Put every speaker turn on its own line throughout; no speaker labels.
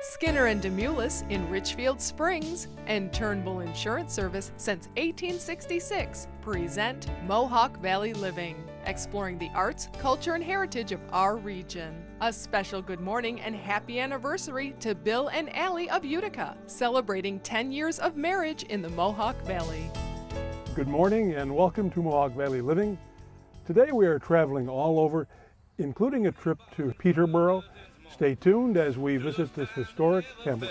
Skinner and Demoulas in Richfield Springs and Turnbull Insurance Service since 1866 present Mohawk Valley Living, exploring the arts, culture, and heritage of our region. A special good morning and happy anniversary to Bill and Allie of Utica, celebrating 10 years of marriage in the Mohawk Valley.
Good morning and welcome to Mohawk Valley Living. Today we are traveling all over, including a trip to Peterborough. Stay tuned as we visit this historic campus.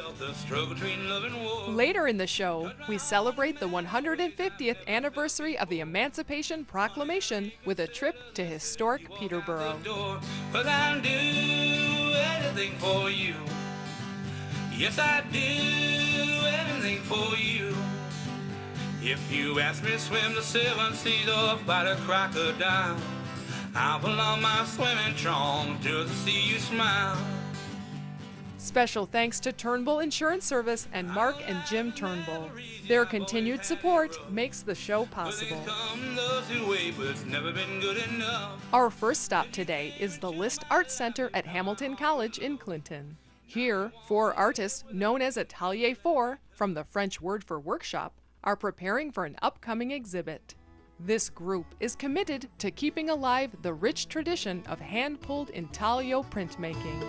Later in the show, we celebrate the 150th anniversary of the Emancipation Proclamation with a trip to historic Peterborough.
But I'll do anything for you. Yes, I do anything for you. If you ask me to swim the 7 seas or fight a crocodile, I'll belong my swimming trunks just to see you smile.
Special thanks to Turnbull Insurance Service and Mark and Jim Turnbull. Their continued support makes the show possible. Our first stop today is the List Arts Center at Hamilton College in Clinton. Here, 4 artists known as Atelier 4, from the French word for workshop, are preparing for an upcoming exhibit. This group is committed to keeping alive the rich tradition of hand-pulled intaglio printmaking.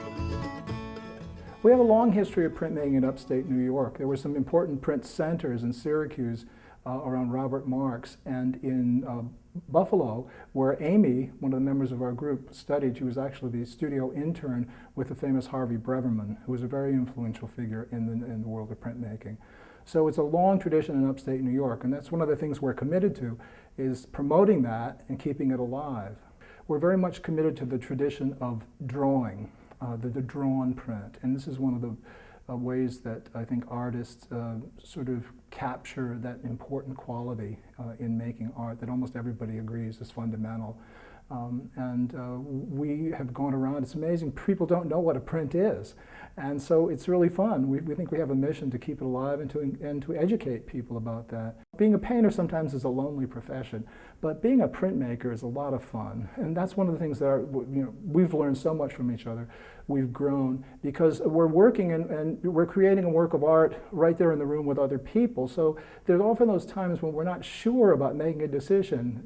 We have a long history of printmaking in upstate New York. There were some important print centers in Syracuse around Robert Marks, and in Buffalo, where Amy, one of the members of our group, studied. She was actually the studio intern with the famous Harvey Breverman, who was a very influential figure in the world of printmaking. So it's a long tradition in upstate New York, and that's one of the things we're committed to, is promoting that and keeping it alive. We're very much committed to the tradition of drawing, the drawn print, and this is one of the ways that I think artists sort of capture that important quality in making art that almost everybody agrees is fundamental. We have gone around, it's amazing, people don't know what a print is. And so it's really fun. We think we have a mission to keep it alive and to educate people about that. Being a painter sometimes is a lonely profession, but being a printmaker is a lot of fun. And that's one of the things that we've learned so much from each other. We've grown because we're working and we're creating a work of art right there in the room with other people. So there's often those times when we're not sure about making a decision,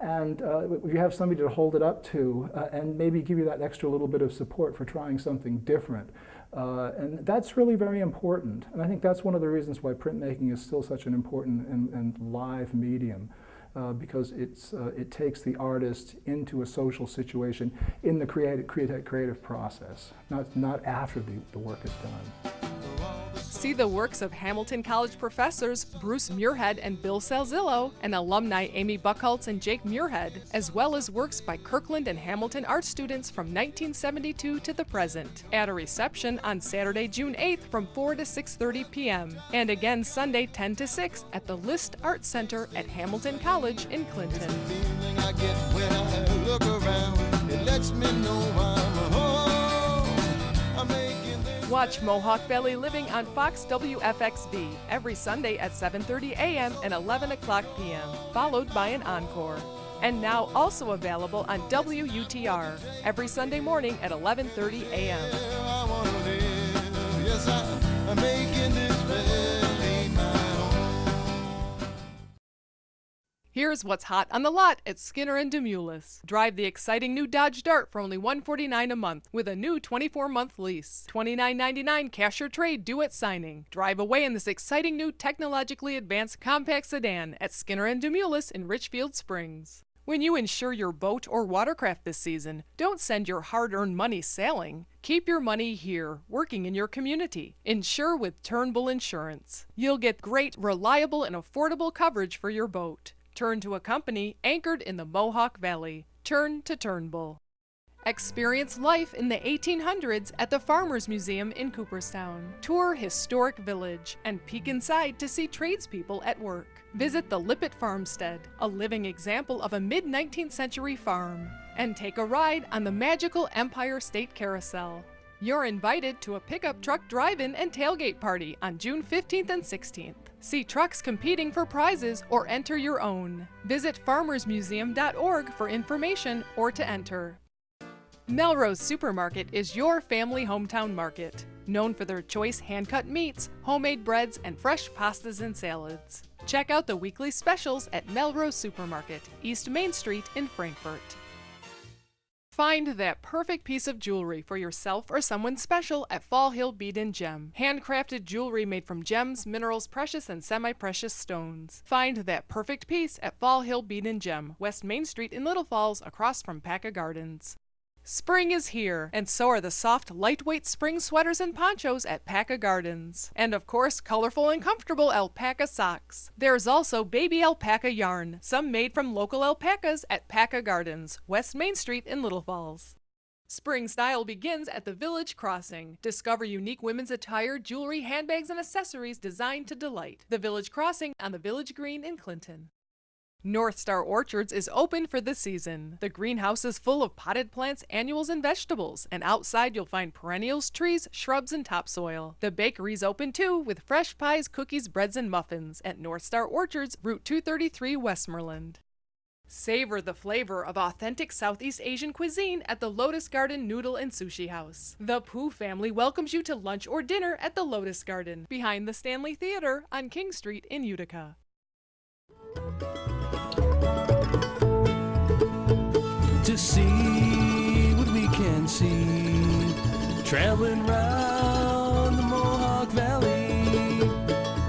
and you have somebody to hold it up to and maybe give you that extra little bit of support for trying something different. And that's really very important. And I think that's one of the reasons why printmaking is still such an important and live medium, because it takes the artist into a social situation in the creative process, not after the work is done.
See the works of Hamilton College professors Bruce Muirhead and Bill Salzillo, and alumni Amy Buckholtz and Jake Muirhead, as well as works by Kirkland and Hamilton art students from 1972 to the present, at a reception on Saturday, June 8th from 4 to 6:30 p.m. and again Sunday 10 to 6 at the List Arts Center at Hamilton College in Clinton. Watch Mohawk Valley Living on Fox WFXV every Sunday at 7:30 a.m. and 11 o'clock p.m., followed by an encore. And now also available on WUTR every Sunday morning at 11:30 a.m. Here's what's hot on the lot at Skinner and Demoulas. Drive the exciting new Dodge Dart for only $149 a month with a new 24-month lease. $29.99 cash or trade due at signing. Drive away in this exciting new technologically advanced compact sedan at Skinner and Demoulas in Richfield Springs. When you insure your boat or watercraft this season, don't send your hard-earned money sailing. Keep your money here, working in your community. Insure with Turnbull Insurance. You'll get great, reliable, and affordable coverage for your boat. Turn to a company anchored in the Mohawk Valley. Turn to Turnbull. Experience life in the 1800s at the Farmers Museum in Cooperstown. Tour Historic Village and peek inside to see tradespeople at work. Visit the Lippett Farmstead, a living example of a mid-19th century farm. And take a ride on the magical Empire State Carousel. You're invited to a pickup truck drive-in and tailgate party on June 15th and 16th. See trucks competing for prizes or enter your own. Visit farmersmuseum.org for information or to enter. Melrose Supermarket is your family hometown market, known for their choice hand-cut meats, homemade breads, and fresh pastas and salads. Check out the weekly specials at Melrose Supermarket, East Main Street in Frankfort. Find that perfect piece of jewelry for yourself or someone special at Fall Hill Bead and Gem. Handcrafted jewelry made from gems, minerals, precious and semi-precious stones. Find that perfect piece at Fall Hill Bead and Gem, West Main Street in Little Falls, across from Paca Gardens. Spring is here, and so are the soft, lightweight spring sweaters and ponchos at Paca Gardens. And of course, colorful and comfortable alpaca socks. There's also baby alpaca yarn, some made from local alpacas at Paca Gardens, West Main Street in Little Falls. Spring style begins at the Village Crossing. Discover unique women's attire, jewelry, handbags, and accessories designed to delight. The Village Crossing on the Village Green in Clinton. North Star Orchards is open for the season. The greenhouse is full of potted plants, annuals, and vegetables, and outside you'll find perennials, trees, shrubs, and topsoil. The bakery's open too, with fresh pies, cookies, breads, and muffins at North Star Orchards, Route 233, Westmoreland. Savor the flavor of authentic Southeast Asian cuisine at the Lotus Garden Noodle and Sushi House. The Pooh family welcomes you to lunch or dinner at the Lotus Garden, behind the Stanley Theater on King Street in Utica.
To see what we can see, traveling round the Mohawk Valley.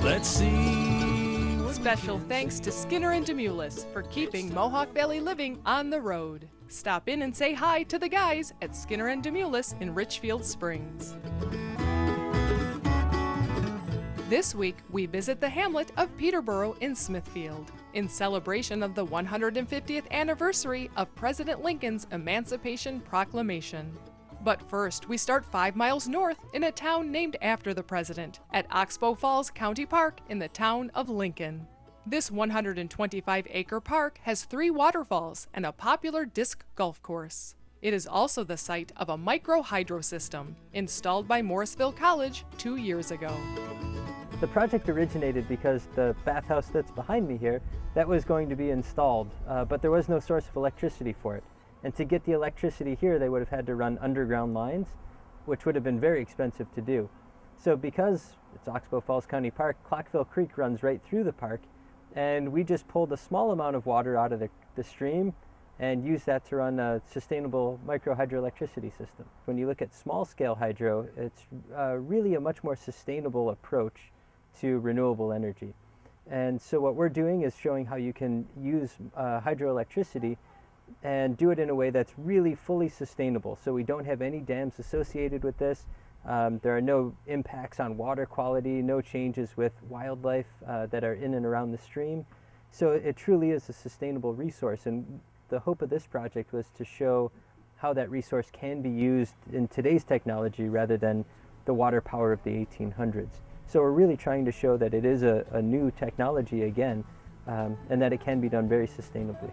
Let's see.
Special thanks to Skinner and Demulus for keeping Mohawk Valley Living on the road. Stop in and say hi to the guys at Skinner and Demulus in Richfield Springs. This week, we visit the hamlet of Peterborough in Smithfield, in celebration of the 150th anniversary of President Lincoln's Emancipation Proclamation. But first, we start 5 miles north in a town named after the president, at Oxbow Falls County Park in the town of Lincoln. This 125-acre park has 3 waterfalls and a popular disc golf course. It is also the site of a micro-hydro system, installed by Morrisville College 2 years ago.
The project originated because the bathhouse that's behind me here, that was going to be installed, but there was no source of electricity for it. And to get the electricity here, they would have had to run underground lines, which would have been very expensive to do. So because it's Oxbow Falls County Park, Clockville Creek runs right through the park, and we just pulled a small amount of water out of the stream and used that to run a sustainable micro hydroelectricity system. When you look at small-scale hydro, it's really a much more sustainable approach to renewable energy. And so what we're doing is showing how you can use hydroelectricity and do it in a way that's really fully sustainable. So we don't have any dams associated with this. There are no impacts on water quality, no changes with wildlife that are in and around the stream. So it truly is a sustainable resource. And the hope of this project was to show how that resource can be used in today's technology rather than the water power of the 1800s. So we're really trying to show that it is a new technology again, and that it can be done very sustainably.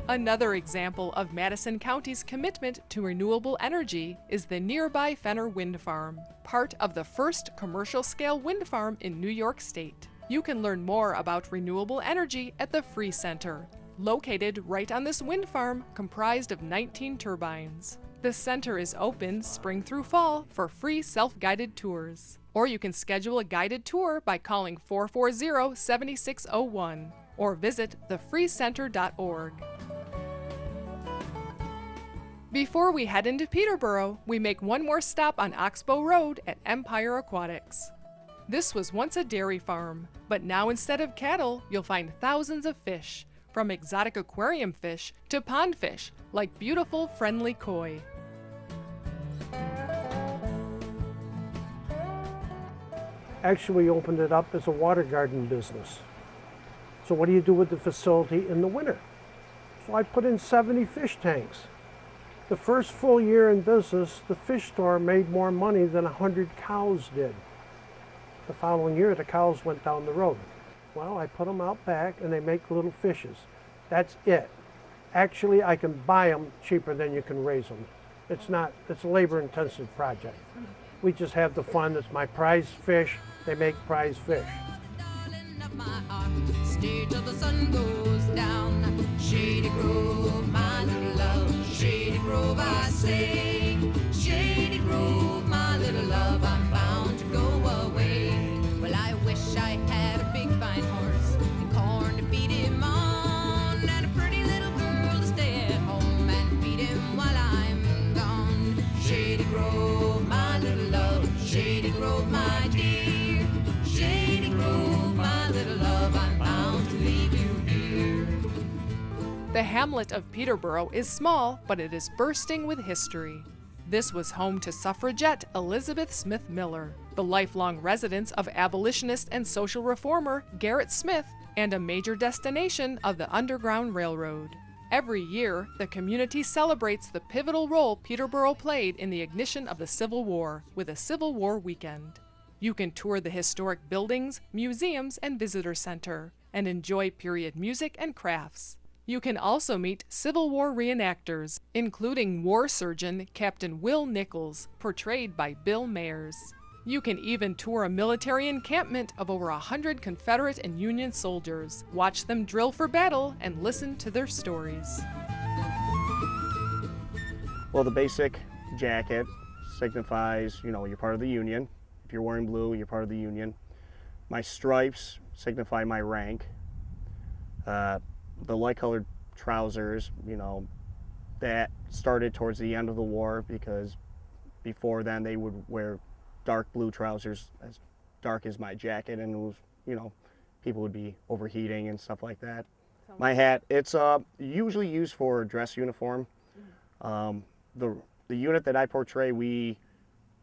Another example of Madison County's commitment to renewable energy is the nearby Fenner Wind Farm, part of the first commercial-scale wind farm in New York State. You can learn more about renewable energy at the Free Center, located right on this wind farm comprised of 19 turbines. The center is open spring through fall for free self-guided tours. Or you can schedule a guided tour by calling 440-7601 or visit thefreecenter.org. Before we head into Peterborough, we make one more stop on Oxbow Road at Empire Aquatics. This was once a dairy farm, but now instead of cattle, you'll find thousands of fish, from exotic aquarium fish to pond fish, like beautiful, friendly koi.
Actually, we opened it up as a water garden business. So what do you do with the facility in the winter? So I put in 70 fish tanks. The first full year in business, the fish store made more money than 100 cows did. The following year, the cows went down the road. Well, I put them out back and they make little fishes. That's it. Actually, I can buy them cheaper than you can raise them. It's a labor-intensive project. We just have the fun. It's my prize fish. They make prize fish.
Stay till the sun goes down. Shady Grove, my little love, Shady Grove, I say. Shady Grove, my little love, I'm bound to go away. Well, I wish I had a big fine horse and corn to feed him on, and a pretty little girl to stay at home and feed him while I'm gone. Shady Grove, my little love, Shady Grove, my dear. Shady Grove, my little love, I'm bound to leave you here.
The hamlet of Peterborough is small, but it is bursting with history. This was home to suffragette Elizabeth Smith Miller, the lifelong residence of abolitionist and social reformer Gerrit Smith, and a major destination of the Underground Railroad. Every year, the community celebrates the pivotal role Peterborough played in the ignition of the Civil War with a Civil War weekend. You can tour the historic buildings, museums, and visitor center, and enjoy period music and crafts. You can also meet Civil War reenactors, including war surgeon Captain Will Nichols, portrayed by Bill Mayers. You can even tour a military encampment of over 100 Confederate and Union soldiers, watch them drill for battle, and listen to their stories.
Well, the basic jacket signifies, you're part of the Union. If you're wearing blue, you're part of the Union. My stripes signify my rank. The light-colored trousers, that started towards the end of the war, because before then they would wear dark blue trousers as dark as my jacket, and it was, people would be overheating and stuff like that. My hat, it's usually used for dress uniform. The unit that I portray, we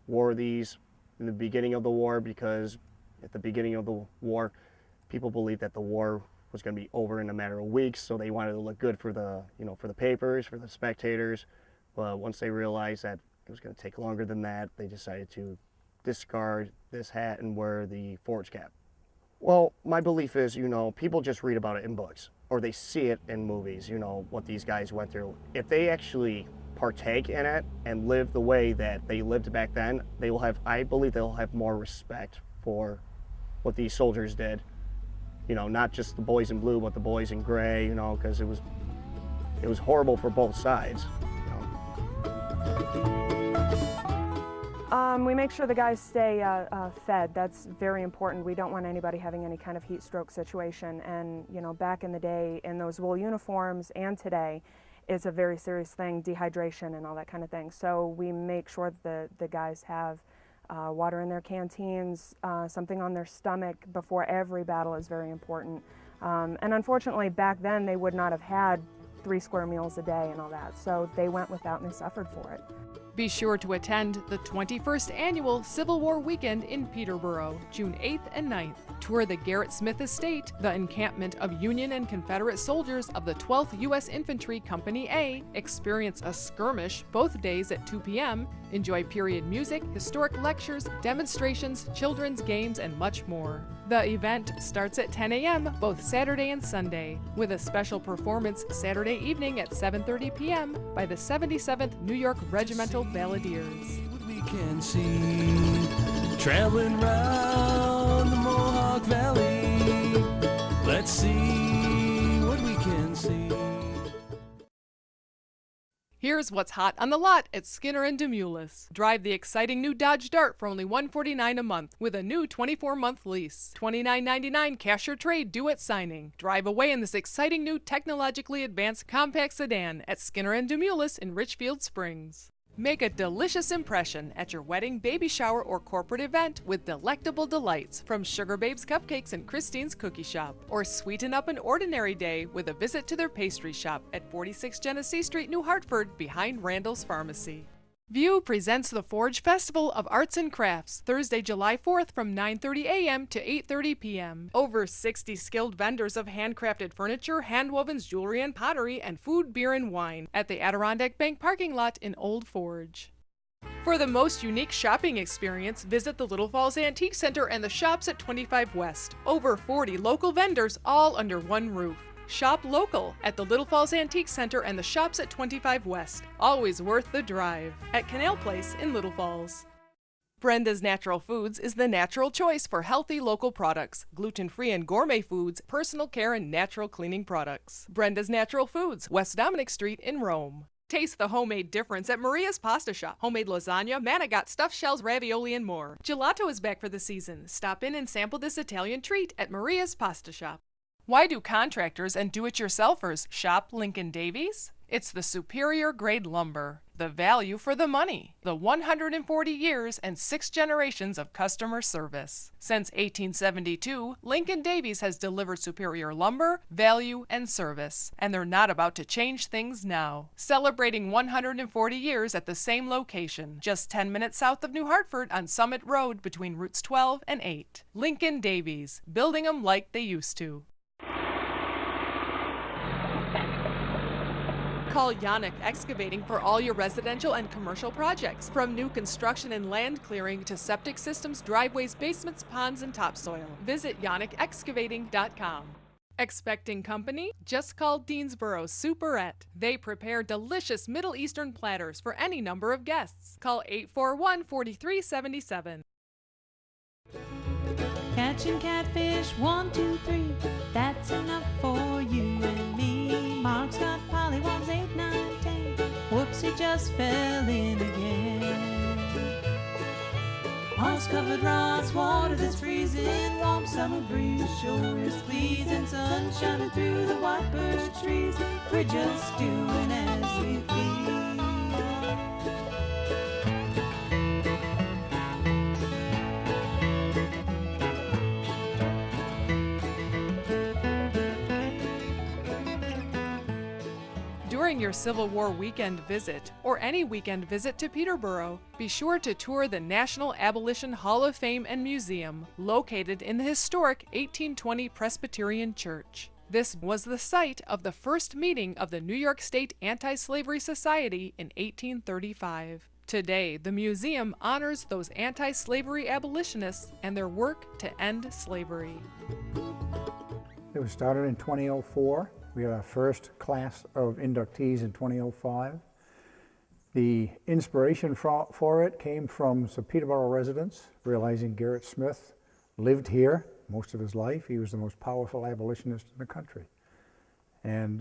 wore these in the beginning of the war, because at the beginning of the war, people believed that the war was going to be over in a matter of weeks, so they wanted to look good for the, for the papers, for the spectators. But once they realized that it was going to take longer than that, they decided to discard this hat and wear the forage cap. Well, my belief is, people just read about it in books, or they see it in movies, what these guys went through. If they actually partake in it and live the way that they lived back then, I believe they'll have more respect for what these soldiers did. Not just the boys in blue, but the boys in gray, because it was horrible for both sides.
We make sure the guys stay fed. That's very important. We don't want anybody having any kind of heat stroke situation. And back in the day, in those wool uniforms and today, it's a very serious thing, dehydration and all that kind of thing. So we make sure that the guys have water in their canteens, something on their stomach before every battle is very important. And unfortunately, back then, they would not have had 3 square meals a day and all that. So they went without and they suffered for it.
Be sure to attend the 21st Annual Civil War Weekend in Peterborough, June 8th and 9th. Tour the Gerrit Smith Estate, the encampment of Union and Confederate soldiers of the 12th U.S. Infantry Company A, experience a skirmish both days at 2 p.m., enjoy period music, historic lectures, demonstrations, children's games, and much more. The event starts at 10 a.m. both Saturday and Sunday, with a special performance Saturday evening at 7:30 p.m. by the 77th New York Regimental Balladeers.
What we can see, traveling round the Mohawk Valley. Let's see what we can see.
Here's what's hot on the lot at Skinner and Demoulas. Drive the exciting new Dodge Dart for only $149 a month with a new 24-month lease. $29.99 cash or trade due at signing. Drive away in this exciting new technologically advanced compact sedan at Skinner and Demoulas in Richfield Springs. Make a delicious impression at your wedding, baby shower, or corporate event with delectable delights from Sugar Babe's Cupcakes and Christine's Cookie Shop. Or sweeten up an ordinary day with a visit to their pastry shop at 46 Genesee Street, New Hartford, behind Randall's Pharmacy. View presents the Forge Festival of Arts and Crafts, Thursday, July 4th from 9:30 a.m. to 8:30 p.m. Over 60 skilled vendors of handcrafted furniture, handwovens, jewelry and pottery, and food, beer, and wine at the Adirondack Bank parking lot in Old Forge. For the most unique shopping experience, visit the Little Falls Antique Center and the shops at 25 West. Over 40 local vendors, all under one roof. Shop local at the Little Falls Antique Center and the shops at 25 West. Always worth the drive at Canal Place in Little Falls. Brenda's Natural Foods is the natural choice for healthy local products, gluten-free and gourmet foods, personal care and natural cleaning products. Brenda's Natural Foods, West Dominic Street in Rome. Taste the homemade difference at Maria's Pasta Shop. Homemade lasagna, manigot, stuffed shells, ravioli, and more. Gelato is back for the season. Stop in and sample this Italian treat at Maria's Pasta Shop. Why do contractors and do-it-yourselfers shop Lincoln Davies? It's the superior grade lumber, the value for the money, the 140 years and 6 generations of customer service. Since 1872, Lincoln Davies has delivered superior lumber, value, and service, and they're not about to change things now. Celebrating 140 years at the same location, just 10 minutes south of New Hartford on Summit Road between routes 12 and 8. Lincoln Davies, building them like they used to. Call Yannick Excavating for all your residential and commercial projects, from new construction and land clearing to septic systems, driveways, basements, ponds, and topsoil. Visit yannickexcavating.com. Expecting company? Just call Deansboro Superette. They prepare delicious Middle Eastern platters for any number of guests. Call 841-4377.
Catching catfish, 1, 2, 3. That's enough for you and me. Mark's got pollywogs, 8, 9, 10. Whoops, he just fell in again. Moss-covered rods, water that's freezing, warm summer breeze, sure is pleasing. Sun shining through the white birch trees. We're just doing as we please.
During your Civil War weekend visit, or any weekend visit to Peterborough, be sure to tour the National Abolition Hall of Fame and Museum, located in the historic 1820 Presbyterian Church. This was the site of the first meeting of the New York State Anti-Slavery Society in 1835. Today, the museum honors those anti-slavery abolitionists and their work to end slavery.
It was started in 2004. We had our first class of inductees in 2005. The inspiration for it came from some Peterborough residents, realizing Gerrit Smith lived here most of his life. He was the most powerful abolitionist in the country. And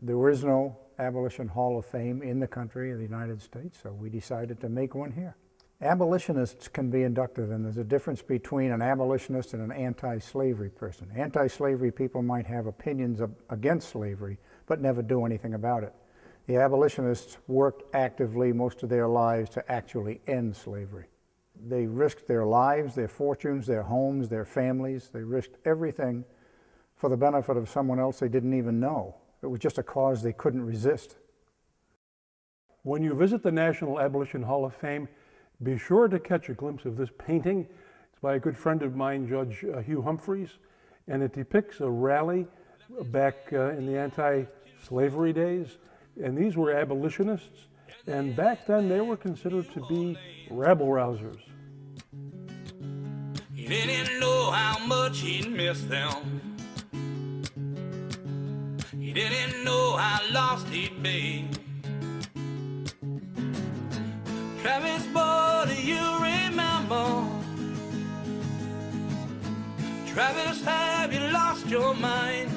there is no Abolition Hall of Fame in the country of the United States, so we decided to make one here. Abolitionists can be inducted, and there's a difference between an abolitionist and an anti-slavery person. Anti-slavery people might have opinions against slavery, but never do anything about it. The abolitionists worked actively most of their lives to actually end slavery. They risked their lives, their fortunes, their homes, their families. They risked everything for the benefit of someone else they didn't even know. It was just a cause they couldn't resist.
When you visit the National Abolition Hall of Fame, be sure to catch a glimpse of this painting. It's by a good friend of mine, Judge Hugh Humphreys, and it depicts a rally back in the anti-slavery days. And these were abolitionists, and back then they were considered to be rabble-rousers.
He didn't know how much he'd missed them. He didn't know how lost he'd be. Travis, boy, do you remember? Travis, have you lost your mind?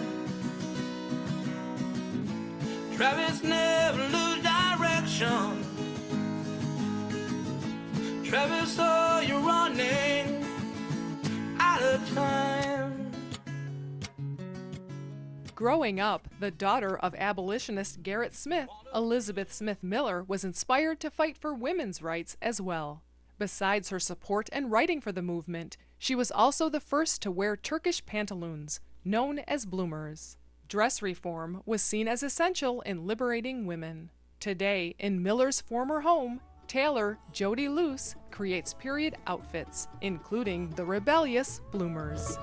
Travis, never lose direction. Travis, oh, you're running out of time.
Growing up, the daughter of abolitionist Gerrit Smith, Elizabeth Smith Miller, was inspired to fight for women's rights as well. Besides her support and writing for the movement, she was also the first to wear Turkish pantaloons, known as bloomers. Dress reform was seen as essential in liberating women. Today, in Miller's former home, tailor Jody Luce creates period outfits, including the rebellious bloomers.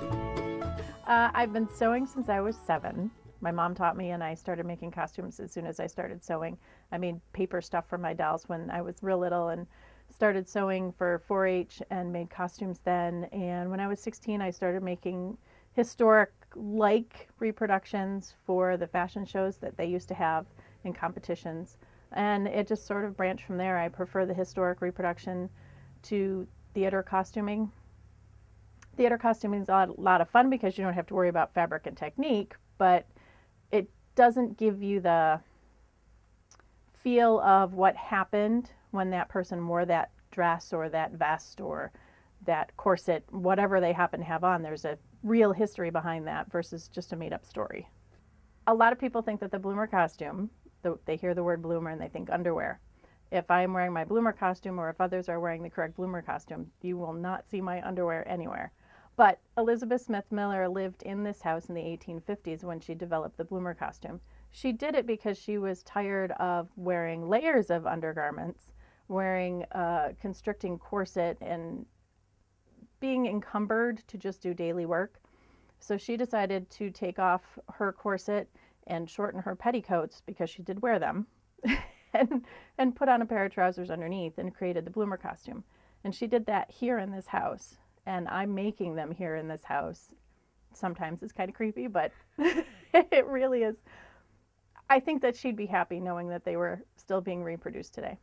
I've been sewing since I was 7. My mom taught me, and I started making costumes as soon as I started sewing. I made paper stuff for my dolls when I was real little and started sewing for 4-H and made costumes then. And when I was 16, I started making historic-like reproductions for the fashion shows that they used to have in competitions. And it just sort of branched from there. I prefer the historic reproduction to theater costuming. Theater costuming is a lot of fun because you don't have to worry about fabric and technique, but it doesn't give you the feel of what happened when that person wore that dress or that vest or that corset, whatever they happen to have on. There's a real history behind that versus just a made-up story. A lot of people think that the bloomer costume, they hear the word bloomer and they think underwear. If I'm wearing my bloomer costume or if others are wearing the correct bloomer costume, you will not see my underwear anywhere. But Elizabeth Smith Miller lived in this house in the 1850s when she developed the bloomer costume. She did it because she was tired of wearing layers of undergarments, wearing a constricting corset and being encumbered to just do daily work. So she decided to take off her corset and shorten her petticoats, because she did wear them, and put on a pair of trousers underneath and created the bloomer costume. And she did that here in this house. And I'm making them here in this house. Sometimes it's kind of creepy, but it really is. I think that she'd be happy knowing that they were still being reproduced today.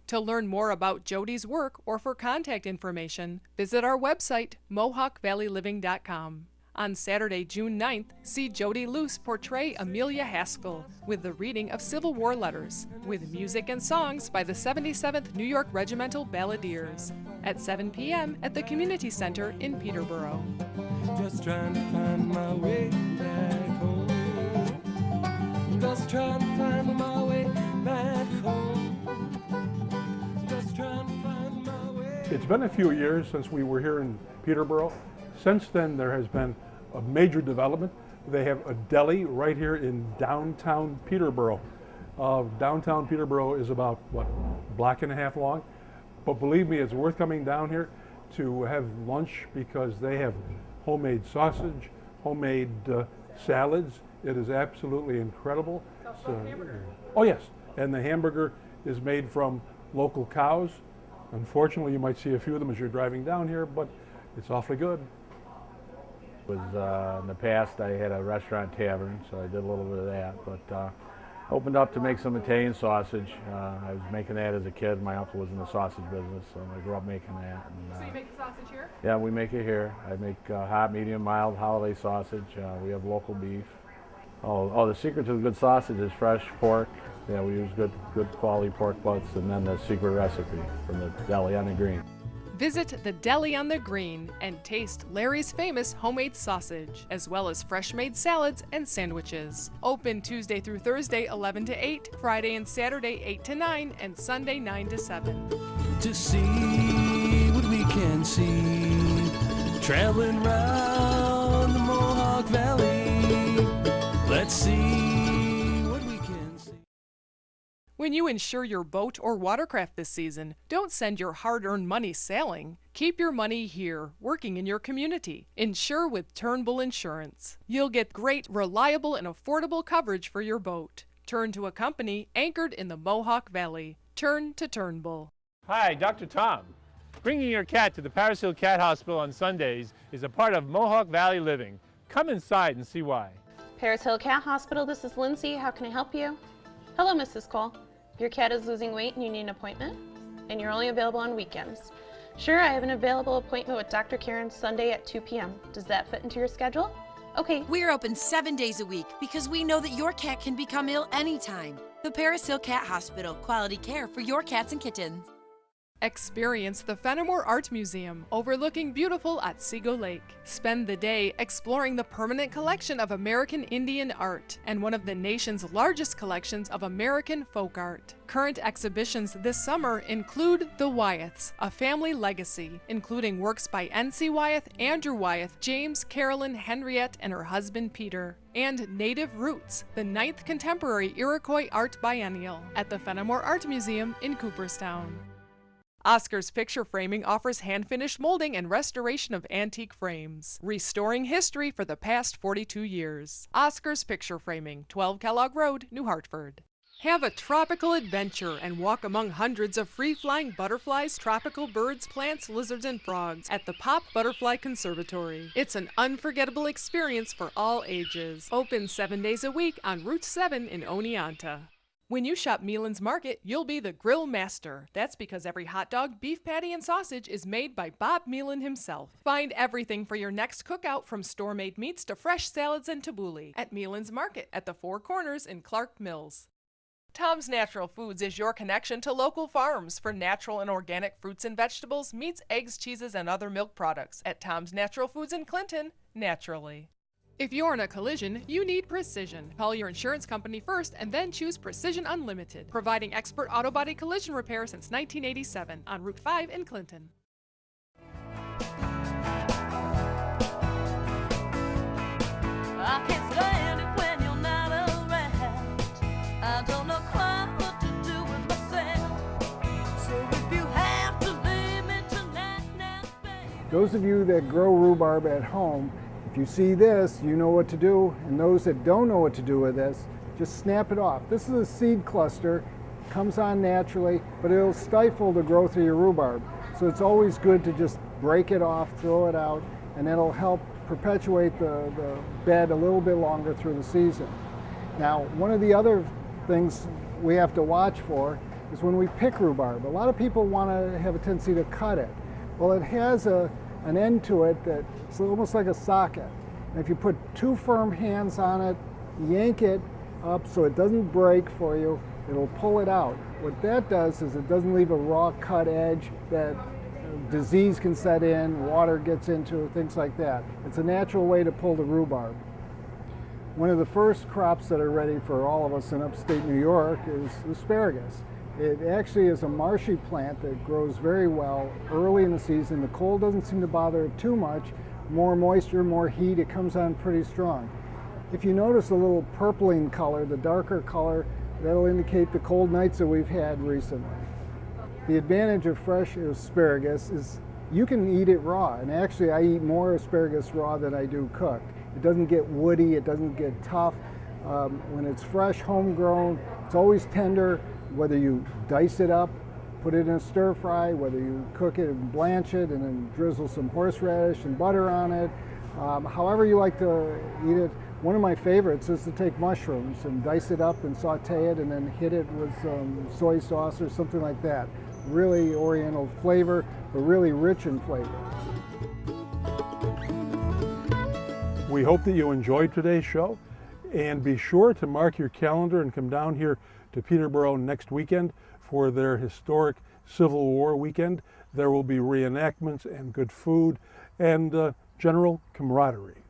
To learn more about Jody's work or for contact information, visit our website, mohawkvalleyliving.com. On Saturday, June 9th, see Jody Luce portray Amelia Haskell with the reading of Civil War letters, with music and songs by the 77th New York Regimental Balladeers, at 7 p.m. at the Community Center in Peterborough.
Just trying to find my way back home. Just trying to find my way back home. Just trying to find my way.
It's been a few years since we were here in Peterborough. Since then, there has been a major development. They have a deli right here in downtown Peterborough. Downtown Peterborough is about, what, a block and a half long? But believe me, it's worth coming down here to have lunch because they have homemade sausage, homemade salads. It is absolutely incredible. Oh yes, and the hamburger is made from local cows. Unfortunately, you might see a few of them as you're driving down here, but it's awfully good.
In the past, I had a restaurant tavern, so I did a little bit of that, but opened up to make some Italian sausage. I was making that as a kid. My uncle was in the sausage business, so I grew up making that. And,
So you make the sausage here?
Yeah, we make it here. I make hot, medium, mild holiday sausage. We have local beef. Oh, the secret to the good sausage is fresh pork. Yeah, we use good quality pork butts, and then the secret recipe from the Deli on the Green.
Visit the Deli on the Green and taste Larry's famous homemade sausage, as well as fresh-made salads and sandwiches. Open Tuesday through Thursday, 11 to 8, Friday and Saturday, 8 to 9, and Sunday, 9 to 7.
To see what we can see, traveling round the Mohawk Valley. Let's see what we can see.
When you insure your boat or watercraft this season, don't send your hard-earned money sailing. Keep your money here, working in your community. Insure with Turnbull Insurance. You'll get great, reliable, and affordable coverage for your boat. Turn to a company anchored in the Mohawk Valley. Turn to Turnbull.
Hi, Dr. Tom. Bringing your cat to the Paris Hill Cat Hospital on Sundays is a part of Mohawk Valley Living. Come inside and see why.
Paris Hill Cat Hospital, this is Lindsay. How can I help you? Hello, Mrs. Cole. Your cat is losing weight and you need an appointment? And you're only available on weekends. Sure, I have an available appointment with Dr. Karen Sunday at 2 p.m. Does that fit into your schedule? Okay.
We're open 7 days a week because we know that your cat can become ill anytime. The Paris Hill Cat Hospital, quality care for your cats and kittens.
Experience the Fenimore Art Museum, overlooking beautiful Otsego Lake. Spend the day exploring the permanent collection of American Indian art and one of the nation's largest collections of American folk art. Current exhibitions this summer include The Wyeths, A Family Legacy, including works by N.C. Wyeth, Andrew Wyeth, James, Carolyn, Henriette, and her husband Peter, and Native Roots, the 9th Contemporary Iroquois Art Biennial at the Fenimore Art Museum in Cooperstown. Oscar's Picture Framing offers hand-finished molding and restoration of antique frames, restoring history for the past 42 years. Oscar's Picture Framing, 12 Kellogg Road, New Hartford. Have a tropical adventure and walk among hundreds of free-flying butterflies, tropical birds, plants, lizards, and frogs at the Pop Butterfly Conservatory. It's an unforgettable experience for all ages. Open 7 days a week on Route 7 in Oneonta. When you shop Mealan's Market, you'll be the grill master. That's because every hot dog, beef patty, and sausage is made by Bob Mealan himself. Find everything for your next cookout, from store-made meats to fresh salads and tabbouleh, at Mealan's Market at the Four Corners in Clark Mills. Tom's Natural Foods is your connection to local farms for natural and organic fruits and vegetables, meats, eggs, cheeses, and other milk products. At Tom's Natural Foods in Clinton, naturally. If you're in a collision, you need precision. Call your insurance company first and then choose Precision Unlimited, providing expert auto body collision repair since 1987 on Route 5 in Clinton.
I can't stand it when you're not around. I don't know quite what to do with myself. So if you have to leave me tonight, now, baby.
Those of you that grow rhubarb at home, if you see this, you know what to do, and those that don't know what to do with this, just snap it off. This is a seed cluster, comes on naturally, but it'll stifle the growth of your rhubarb. So it's always good to just break it off, throw it out, and that'll help perpetuate the bed a little bit longer through the season. Now, one of the other things we have to watch for is when we pick rhubarb. A lot of people want to have a tendency to cut it. Well, it has an end to it that's almost like a socket. And if you put two firm hands on it, yank it up so it doesn't break for you, it'll pull it out. What that does is it doesn't leave a raw cut edge that disease can set in, water gets into, things like that. It's a natural way to pull the rhubarb. One of the first crops that are ready for all of us in upstate New York is asparagus. It actually is a marshy plant that grows very well early in the season. The cold doesn't seem to bother it too much. More moisture, more heat, it comes on pretty strong. If you notice a little purpling color, the darker color, that'll indicate the cold nights that we've had recently. The advantage of fresh asparagus is you can eat it raw, and actually I eat more asparagus raw than I do cooked. It doesn't get woody, it doesn't get tough. When it's fresh, homegrown, it's always tender. Whether you dice it up, put it in a stir fry, whether you cook it and blanch it and then drizzle some horseradish and butter on it, however you like to eat it. One of my favorites is to take mushrooms and dice it up and saute it and then hit it with soy sauce or something like that. Really oriental flavor, but really rich in flavor.
We hope that you enjoyed today's show, and be sure to mark your calendar and come down here to Peterborough next weekend for their historic Civil War weekend. There will be reenactments and good food and general camaraderie.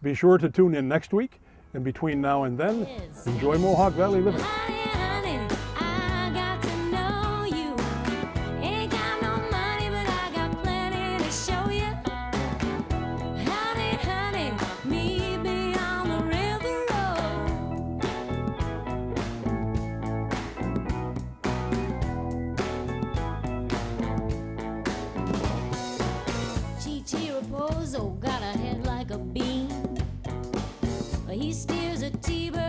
Be sure to tune in next week, and between now and then, enjoy Mohawk Valley living.
Got a head like a beam. He steers a T-bird